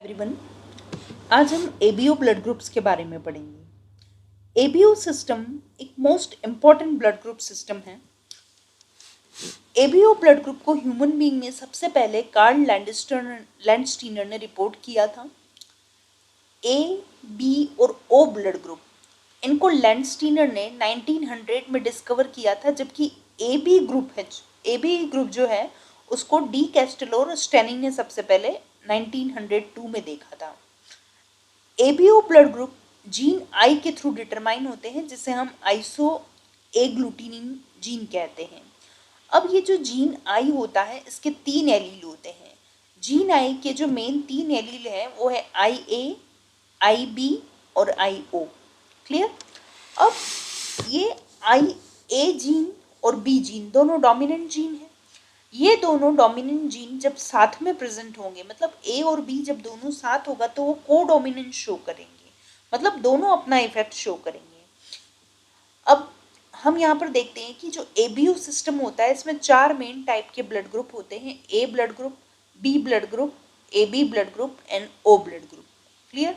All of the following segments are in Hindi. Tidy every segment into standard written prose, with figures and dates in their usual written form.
एवरीवन, आज हम एबीओ ब्लड ग्रुप्स के बारे में पढ़ेंगे। एबीओ सिस्टम एक most important blood group system है। एबीओ ब्लड ग्रुप को ह्यूमन बीइंग में सबसे पहले कार्ल लैंडस्टीनर ने रिपोर्ट किया था। ए, बी और ओ ब्लड ग्रुप, इनको लैंडस्टीनर ने 1900 में डिस्कवर किया था, जबकि ए बी ग्रुप जो है उसको डी कैस्टेलो और स्टेनिंग ने सबसे पहले 1902 में देखा था। ABO blood group gene I के थ्रू डिटरमाइन होते हैं, जिसे हम आइसो एग्लूटिनिन जीन कहते हैं। अब ये जो जीन आई होता है, इसके 3 एलील होते हैं। जीन आई के जो मेन 3 एलील हैं वो है आई ए, आई बी और आई ओ। क्लियर? अब ये आई ए जीन और बी जीन दोनों डोमिनेंट जीन है। ये दोनों डोमिनेंट जीन जब साथ में प्रेजेंट होंगे, मतलब ए और बी जब दोनों साथ होगा तो वो कोडोमिनेंट शो करेंगे, मतलब दोनों अपना इफेक्ट शो करेंगे। अब हम यहाँ पर देखते हैं कि जो एबीओ सिस्टम होता है, इसमें 4 मेन टाइप के ब्लड ग्रुप होते हैं: A blood group, B blood group, A B blood group and O blood group. Clear?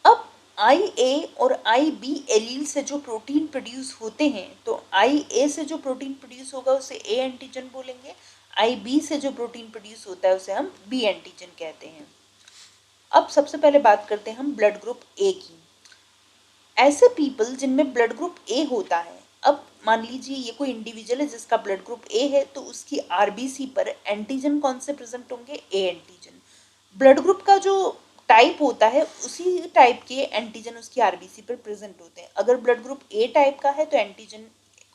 अब आई ए और आई बी एलील से जो प्रोटीन प्रोड्यूस होते हैं, तो आई ए से जो प्रोटीन प्रोड्यूस होगा उसे ए एंटीजन बोलेंगे। आई बी से जो प्रोटीन प्रोड्यूस होता है उसे हम बी एंटीजन कहते हैं। अब सबसे पहले बात करते हैं हम ब्लड ग्रुप ए की। ऐसे पीपल जिनमें ब्लड ग्रुप ए होता है, अब मान लीजिए ये कोई इंडिविजुअल है जिसका ब्लड ग्रुप ए है, तो उसकी आरबीसी पर एंटीजन कौन से प्रेजेंट होंगे? A antigen. ब्लड ग्रुप का जो टाइप होता है, उसी टाइप के एंटीजन उसकी आरबीसी पर प्रेजेंट होते हैं। अगर ब्लड ग्रुप ए टाइप का है तो एंटीजन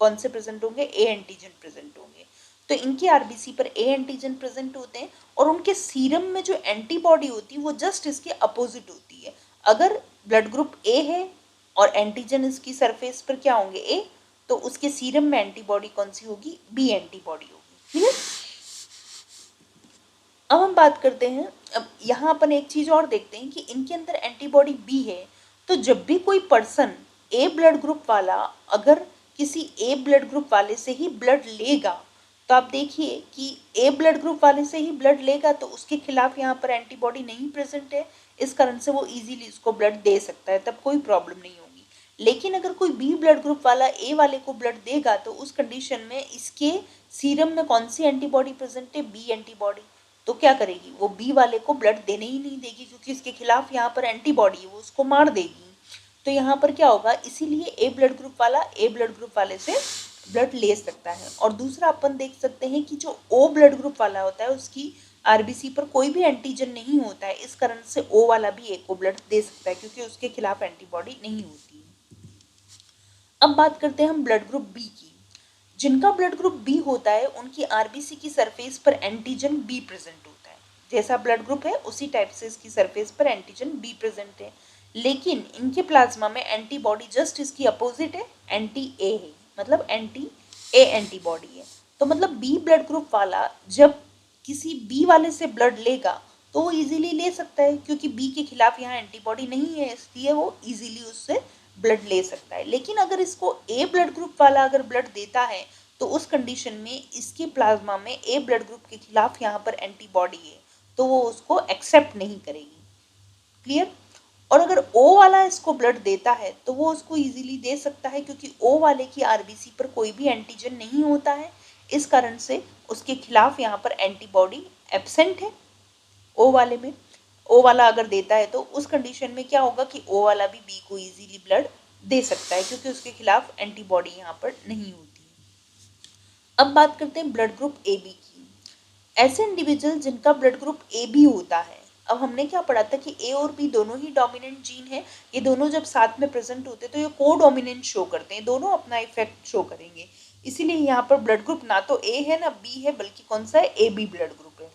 कौन से प्रेजेंट होंगे? ए एंटीजन प्रेजेंट होंगे। तो इनकी आरबीसी पर ए एंटीजन प्रेजेंट होते हैं, और उनके सीरम में जो एंटीबॉडी होती है वो जस्ट इसके अपोजिट होती है। अगर ब्लड ग्रुप ए है और एंटीजन इसकी सरफेस पर क्या होंगे? ए, तो उसके सीरम में एंटीबॉडी कौन सी होगी? बी एंटीबॉडी होगी। क्लियर? अब हम बात करते हैं, अब यहाँ अपन एक चीज और देखते हैं कि इनके अंदर एंटीबॉडी बी है, तो जब भी कोई पर्सन ए ब्लड ग्रुप वाला अगर किसी ए ब्लड ग्रुप वाले से ही ब्लड लेगा, तो आप देखिए कि ए ब्लड ग्रुप वाले से ही ब्लड लेगा तो उसके खिलाफ यहाँ पर एंटीबॉडी नहीं प्रेजेंट है, इस कारण से वो इजीली उसको ब्लड दे सकता है, तब कोई प्रॉब्लम नहीं होगी। लेकिन अगर कोई बी ब्लड ग्रुप वाला ए वाले को ब्लड देगा, तो उस कंडीशन में इसके सीरम में कौन सी एंटीबॉडी प्रेजेंट है? B antibody. तो क्या करेगी वो? बी वाले को ब्लड देने ही नहीं देगी, क्योंकि इसके खिलाफ यहाँ पर एंटीबॉडी है, वो उसको मार देगी। तो यहाँ पर क्या होगा? इसीलिए ए ब्लड ग्रुप वाला ए ब्लड ग्रुप वाले से ब्लड ले सकता है। और दूसरा अपन देख सकते हैं कि जो ओ ब्लड ग्रुप वाला होता है, उसकी आरबीसी पर कोई भी एंटीजन नहीं होता है, इस कारण से ओ वाला भी ए को ब्लड दे सकता है, क्योंकि उसके खिलाफ एंटीबॉडी नहीं होती है। अब बात करते हैं हम ब्लड ग्रुप बी की। जिनका ब्लड ग्रुप बी होता है, उनकी आरबीसी की सरफेस पर एंटीजन बी प्रेजेंट होता है। जैसा ब्लड ग्रुप है उसी टाइप से इसकी सरफेस पर एंटीजन बी प्रेजेंट है, लेकिन इनके प्लाज्मा में एंटीबॉडी जस्ट इसकी अपोजिट है, एंटी ए है, मतलब एंटी ए एंटीबॉडी है। तो मतलब बी ब्लड ग्रुप वाला जब किसी बी वाले से ब्लड लेगा तो वो इजीली ले सकता है, क्योंकि बी के खिलाफ यहाँ एंटीबॉडी नहीं है, इसलिए वो इजीली उससे ब्लड ले सकता है। लेकिन अगर इसको ए ब्लड ग्रुप वाला अगर ब्लड देता है, तो उस कंडीशन में इसके प्लाज्मा में ए ब्लड ग्रुप के खिलाफ यहाँ पर एंटीबॉडी है, तो वो उसको एक्सेप्ट नहीं करेगी। क्लियर? और अगर ओ वाला इसको ब्लड देता है तो वो उसको इजीली दे सकता है, क्योंकि ओ वाले की आरबीसी पर कोई भी एंटीजन नहीं होता है, इस कारण से उसके खिलाफ यहाँ पर एंटीबॉडी एब्सेंट है ओ वाले में। ओ वाला अगर देता है तो उस कंडीशन में क्या होगा कि ओ वाला भी बी को इजीली ब्लड दे सकता है, क्योंकि उसके खिलाफ एंटीबॉडी यहाँ पर नहीं होती है। अब बात करते हैं ब्लड ग्रुप ए बी की। ऐसे इंडिविजुअल जिनका ब्लड ग्रुप ए बी होता है, अब हमने क्या पढ़ा था कि ए और बी दोनों ही डोमिनेंट जीन है, ये दोनों जब साथ में प्रेजेंट होते हैं तो ये को डोमिनेंट शो करते हैं, दोनों अपना इफेक्ट शो करेंगे। इसीलिए यहाँ पर ब्लड ग्रुप ना तो ए है ना बी है, बल्कि कौन सा है? ए बी ब्लड ग्रुप है।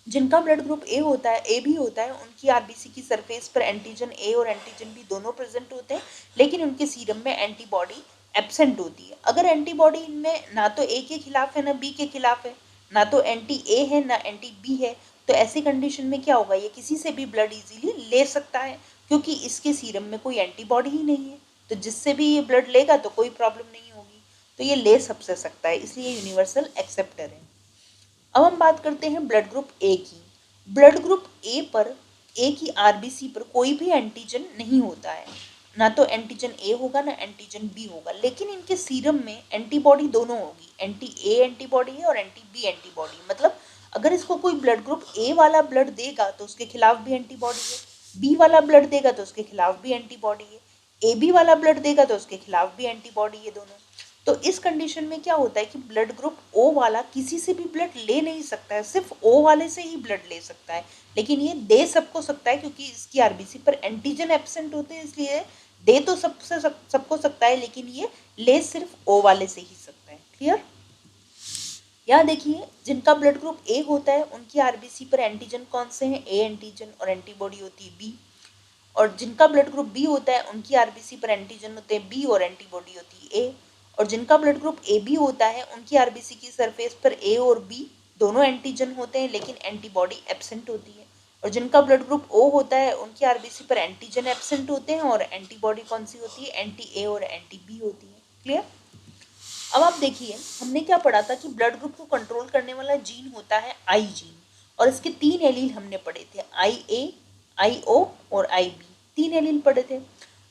जिनका ब्लड ग्रुप ए होता है, ए भी होता है, उनकी आरबीसी की सरफेस पर एंटीजन ए और एंटीजन बी दोनों प्रेजेंट होते हैं, लेकिन उनके सीरम में एंटीबॉडी एब्सेंट होती है। अगर एंटीबॉडी इनमें ना तो ए के खिलाफ है ना बी के खिलाफ है, ना तो एंटी ए है ना एंटी बी है, तो ऐसी कंडीशन में क्या होगा? ये किसी से भी ब्लड इजीली ले सकता है, क्योंकि इसके सीरम में कोई एंटीबॉडी ही नहीं है, तो जिससे भी ये ब्लड लेगा तो कोई प्रॉब्लम नहीं होगी, तो ये ले सबसे सकता है, इसलिए यूनिवर्सल एक्सेप्टर है। अब हम बात करते हैं ब्लड ग्रुप ए की। ब्लड ग्रुप ए पर, ए की आरबीसी पर कोई भी एंटीजन नहीं होता है, ना तो एंटीजन ए होगा ना एंटीजन बी होगा, लेकिन इनके सीरम में एंटीबॉडी दोनों होगी, एंटी ए एंटीबॉडी है और एंटी बी एंटीबॉडी। मतलब अगर इसको कोई ब्लड ग्रुप ए वाला ब्लड देगा तो उसके खिलाफ भी एंटीबॉडी है, बी वाला ब्लड देगा तो उसके खिलाफ भी एंटीबॉडी है, ए बी वाला ब्लड देगा तो उसके खिलाफ भी एंटीबॉडी है दोनों। तो इस कंडीशन में क्या होता है कि ब्लड ग्रुप ओ वाला किसी से भी ब्लड ले नहीं सकता है, सिर्फ ओ वाले से ही ब्लड ले सकता है, लेकिन ये दे सबको सकता है क्योंकि इसकी आरबीसी पर एंटीजन एब्सेंट होते हैं, इसलिए दे तो सबको सकता है, लेकिन ये ले सिर्फ ओ वाले से ही सकता है। क्लियर? यहाँ देखिए, जिनका ब्लड ग्रुप ए होता है उनकी आरबीसी पर एंटीजन कौन से हैं? ए एंटीजन, और एंटीबॉडी होती है बी। और जिनका ब्लड ग्रुप बी होता है उनकी आरबीसी पर एंटीजन होते हैं बी और एंटीबॉडी होती है ए। और जिनका ब्लड ग्रुप ए बी होता है उनकी आरबीसी की सरफेस पर ए और बी दोनों एंटीजन होते हैं, लेकिन एंटीबॉडी एब्सेंट होती है। और जिनका ब्लड ग्रुप ओ होता है उनकी आरबीसी पर एंटीजन एब्सेंट होते हैं और एंटीबॉडी कौन सी होती है? एंटी ए और एंटी बी होती है। क्लियर? अब आप देखिए, हमने क्या पढ़ा था कि ब्लड ग्रुप को कंट्रोल करने वाला जीन होता है आई जीन, और इसके 3 एलील हमने पढ़े थे, आई ए, आई ओ और आई बी, 3 एलील पढ़े थे।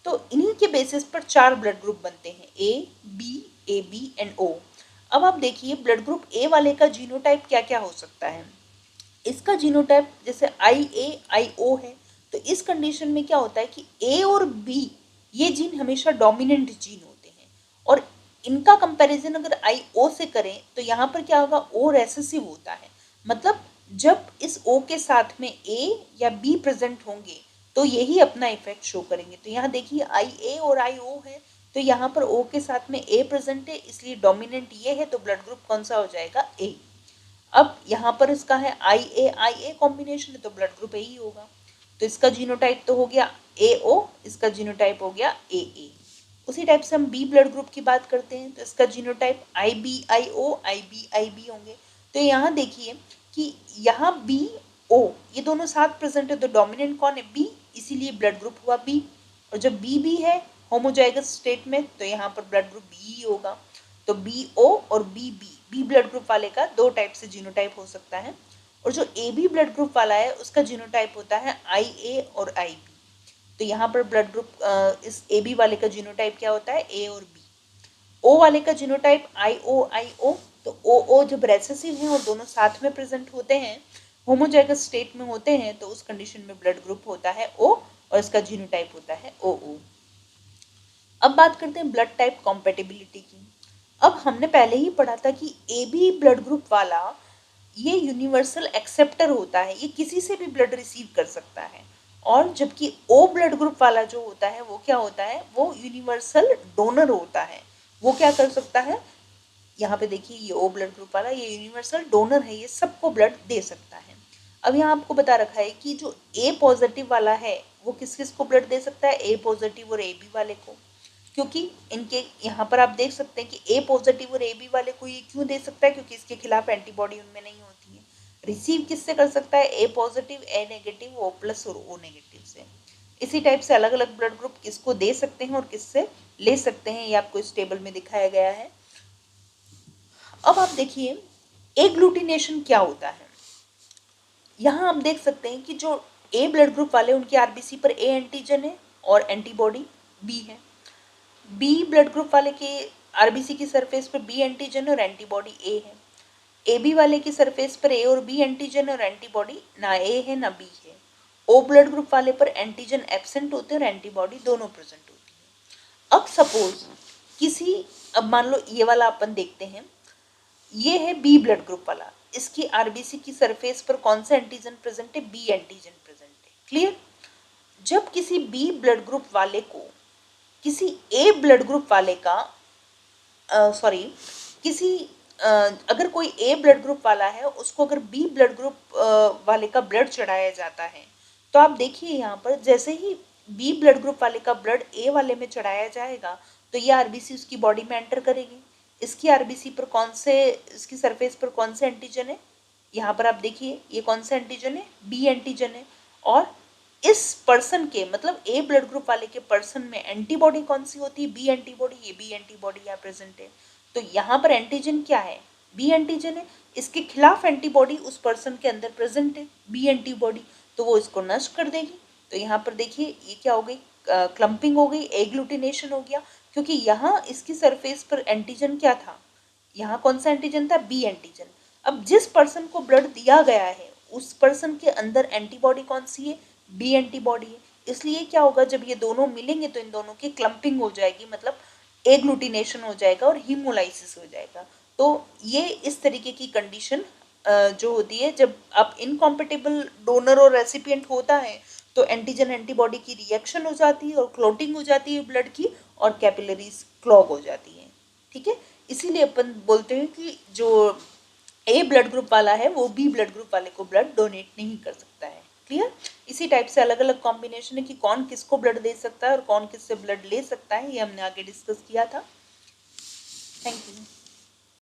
तो इन्हीं के बेसिस पर 4 ब्लड ग्रुप बनते हैं, ए बी एंड ओ। अब आप देखिए, ब्लड ग्रुप ए वाले का जीनोटाइप क्या क्या हो सकता है। इसका जीनोटाइप जैसे आई ए आई ओ है, तो इस कंडीशन में क्या होता है कि ए और बी ये जीन हमेशा डोमिनेंट जीन होते हैं, और इनका कंपैरिजन अगर आई ओ से करें तो यहाँ पर क्या होगा? ओ रेसेसिव होता है। मतलब जब इस ओ के साथ में ए या बी प्रेजेंट होंगे तो यही अपना इफेक्ट शो करेंगे। तो यहाँ देखिए, आई ए और आई ओ है, तो यहाँ पर ओ के साथ में ए प्रेजेंट है, इसलिए डोमिनेंट ये है, तो ब्लड ग्रुप कौन सा हो जाएगा? ए। अब यहाँ पर इसका है आई ए कॉम्बिनेशन है, तो ब्लड ग्रुप ए ही होगा। तो इसका जीनोटाइप तो हो गया ए ओ, इसका जीनोटाइप हो गया ए। उसी टाइप से हम बी ब्लड ग्रुप की बात करते हैं, तो इसका genotype I B I B होंगे। तो यहाँ देखिए कि यहाँ बी ओ ये दोनों साथ प्रेजेंट है, तो डोमिनेंट कौन है? बी, इसीलिए ब्लड ग्रुप हुआ बी। और जब बी है होमोजाइगस स्टेट में, तो यहाँ पर ब्लड ग्रुप बी ही होगा। तो बी ओ और बी ब्लड ग्रुप वाले का 2 टाइप से जीनोटाइप हो सकता है। और जो ए बी ब्लड ग्रुप वाला है उसका जीनोटाइप होता है आई ए और आई बी। तो यहाँ पर ब्लड ग्रुप इस ए बी वाले का जीनोटाइप क्या होता है? ए और बी। ओ वाले का जीनोटाइप आई ओ। तो ओ जब रेसेसिव हैं और दोनों साथ में प्रेजेंट होते हैं, होमोजाइगस स्टेट में होते हैं, तो उस कंडीशन में ब्लड ग्रुप होता है ओ और इसका जीनोटाइप होता है ओ। अब बात करते हैं ब्लड टाइप कॉम्पेटिबिलिटी की। अब हमने पहले ही पढ़ा था कि ए बी ब्लड ग्रुप वाला ये यूनिवर्सल एक्सेप्टर होता है, ये किसी से भी ब्लड रिसीव कर सकता है। और जबकि ओ ब्लड ग्रुप वाला जो होता है वो क्या होता है? वो यूनिवर्सल डोनर होता है। वो क्या कर सकता है? यहाँ पे देखिए, ये ओ ब्लड ग्रुप वाला ये यूनिवर्सल डोनर है, ये सबको ब्लड दे सकता है। अब यहाँ आपको बता रखा है कि जो ए पॉजिटिव वाला है वो किस किस को ब्लड दे सकता है? ए पॉजिटिव और ए बी वाले को। क्योंकि इनके यहाँ पर आप देख सकते हैं कि ए पॉजिटिव और ए बी वाले को ये क्यों दे सकता है? क्योंकि इसके खिलाफ एंटीबॉडी उनमें नहीं होती है। रिसीव किससे कर सकता है? ए पॉजिटिव, ए नेगेटिव, ओ प्लस और ओ नेगेटिव से। इसी टाइप से अलग अलग ब्लड ग्रुप किसको दे सकते हैं और किससे ले सकते हैं, ये आपको इस टेबल में दिखाया गया है। अब आप देखिए, एग्लूटिनेशन क्या होता है। यहाँ आप देख सकते हैं कि जो ए ब्लड ग्रुप वाले उनकी आरबीसी पर ए एंटीजन है और एंटीबॉडी बी है। बी ब्लड ग्रुप वाले के आरबीसी की सरफेस पर बी एंटीजन और एंटीबॉडी ए है। ए बी वाले की सरफेस पर ए और बी एंटीजन और एंटीबॉडी ना ए है ना बी है। ओ ब्लड ग्रुप वाले पर एंटीजन एब्सेंट होते हैं और एंटीबॉडी दोनों प्रेजेंट होती है। अब सपोज किसी, अब मान लो ये वाला अपन देखते हैं, ये है बी ब्लड ग्रुप वाला, इसकी आरबीसी की सरफेस पर कौन सा एंटीजन प्रेजेंट है? बी एंटीजन प्रेजेंट है। क्लियर? जब किसी बी ब्लड ग्रुप वाले को किसी ए ब्लड ग्रुप वाले का सॉरी किसी अगर कोई ए ब्लड ग्रुप वाला है उसको अगर बी ब्लड ग्रुप वाले का ब्लड चढ़ाया जाता है, तो आप देखिए यहाँ पर जैसे ही बी ब्लड ग्रुप वाले का ब्लड ए वाले में चढ़ाया जाएगा तो ये आरबीसी उसकी बॉडी में एंटर करेगी। इसकी आरबीसी पर कौन से, इसकी सरफेस पर कौन से एंटीजन है? यहाँ पर आप देखिए, ये कौन सा एंटीजन है? बी एंटीजन है। और इस पर्सन के, मतलब ए ब्लड ग्रुप वाले के पर्सन में एंटीबॉडी कौन सी होती है? B antibody. ये बी एंटीबॉडी यहाँ प्रेजेंट है। तो यहाँ पर एंटीजन क्या है? बी एंटीजन है, इसके खिलाफ एंटीबॉडी उस पर्सन के अंदर प्रेजेंट है, बी एंटीबॉडी, तो वो इसको नष्ट कर देगी। तो यहाँ पर देखिए ये क्या हो गई, क्लम्पिंग हो गई, एग्लूटिनेशन हो गया, क्योंकि यहाँ इसकी सरफेस पर एंटीजन क्या था, यहाँ कौन सा एंटीजन था, बी एंटीजन। अब जिस पर्सन को ब्लड दिया गया है उस पर्सन के अंदर एंटीबॉडी कौन सी है, बी एंटीबॉडी है। इसलिए क्या होगा, जब ये दोनों मिलेंगे तो इन दोनों की क्लम्पिंग हो जाएगी, मतलब एग्लूटिनेशन हो जाएगा और हीमोलाइसिस हो जाएगा। तो ये इस तरीके की कंडीशन जो होती है, जब आप इनकॉम्पेटेबल डोनर और रेसिपिएंट होता है तो एंटीजन एंटीबॉडी की रिएक्शन हो जाती है और क्लोटिंग हो जाती है ब्लड की, और कैपिलरीज क्लॉग हो जाती है। ठीक है, इसीलिए अपन बोलते हैं कि जो ए ब्लड ग्रुप वाला है वो बी ब्लड ग्रुप वाले को ब्लड डोनेट नहीं कर सकता है। क्लियर। इसी टाइप से अलग अलग कॉम्बिनेशन है कि कौन किसको ब्लड दे सकता है और कौन किससे ब्लड ले सकता है, ये हमने आगे डिस्कस किया था। Thank you.